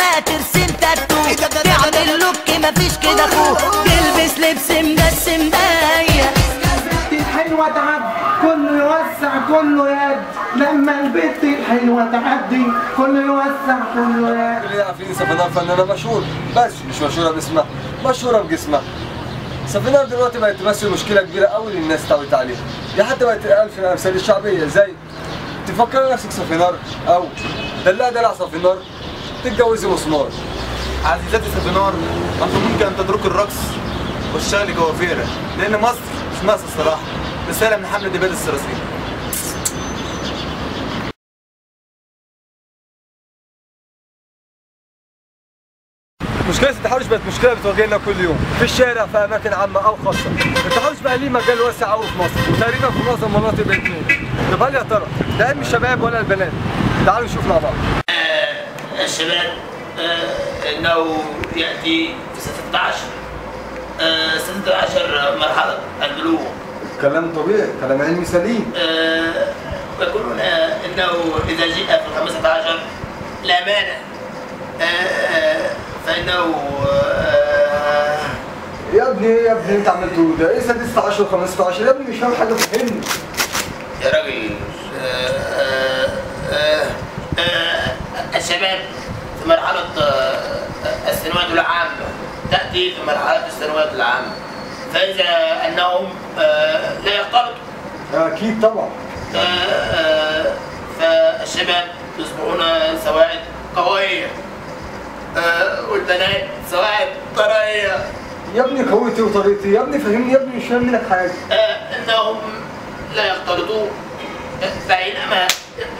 ما ترسم تاتو، تعمل لوك مفيش كده اخوه، تلبس لبس مجسم باية. الحلوة تعدي كله يوسع كله يد، لما البت الحلوة تعدي كله يوسع كله يد. كلنا عارفين سفينار فنانة مشهور، بس مش مشهورة باسمها، مشهورة بجسمها. سفينار دلوقتي بقت تمثل مشكلة كبيرة قوي للناس اتعودت عليها، دي حتى بقت تتقال في الأمثال الشعبية زي تفكري نفسك سفينار، أو دلع سفينار، تتجوزي مسمار. عزيزاتي سفينار، أنتم ممكن أن تتركوا الرقص والشغل كوافيرة، لأن مصر مش ناقصة الصراحة. رسالة من حملة دبال الصراصير. مشكلة التحرش بقت مشكلة بتواجهنا كل يوم، في الشارع، في أماكن عامة أو خاصة. التحرش بقى ليه مجال واسع أوي في مصر، وتقريبا في معظم المناطق بقت موجود. طب هل يا ترى ده عيب الشباب ولا البنات؟ تعالوا نشوف مع بعض. الشباب انه ياتي في 16 مرحله البلوغ. كلام طبيعي، كلام علمي سليم. يقولون انه اذا جاء في 15 لا مانع، فانه يا ابني انت عملته ده ايه 16 و15؟ يا ابني مش فاهم حاجه، فهمني يا راجل. الشباب في مرحله السنوات العامه، تاتي في مرحله السنوات العامه، فاذا انهم لا يختلطوا اكيد طبعا، فالشباب يصبحون سواعد قويه، والبنات سواعد طريه. يا ابني قوتي وطريقتي، يا ابني فهمني، يا ابني مش فاهم منك حاجه. انهم لا يختلطون، فحينما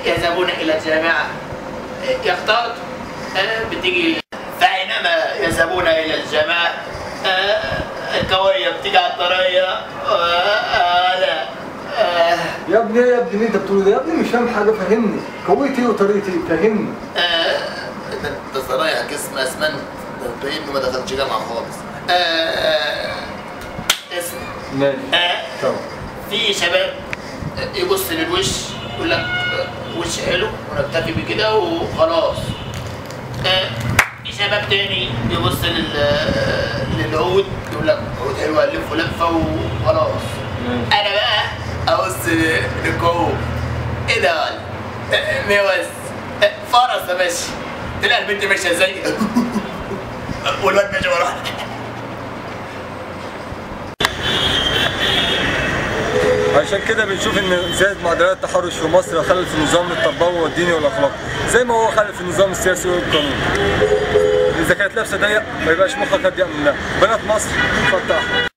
يذهبون الى الجامعه يختلطوا، بتيجي فحينما يذهبون الى الجامعه القويه بتيجي على الطريه. لا يا ابني اللي انت بتقوله ده، يا ابني مش فاهم حاجه، فهمني قوتي وطريقتي، فهمني. انت صرايح جسم اسمنت، باين انه ما دخلش جامعه خالص. اسم ماشي. في شباب يبص للوش يقول لك وش حلو ونكتفي بكده وخلاص. في شباب تاني يبص للعود يقول لك عود حلو الفه لفه وخلاص. انا بقى ابص للكوب، ايه ده؟ موز فرس يا باشا، تلاقي البنت ماشيه زي والواد ماشي وراها. عشان كده بنشوف ان زادت معدلات التحرش في مصر خلل في النظام التربوي والديني والاخلاقي، زي ما هو خلل في النظام السياسي والقانوني. اذا كانت لابسه ضيق ما يبقاش مخك اضيق منها. بنات مصر فتح.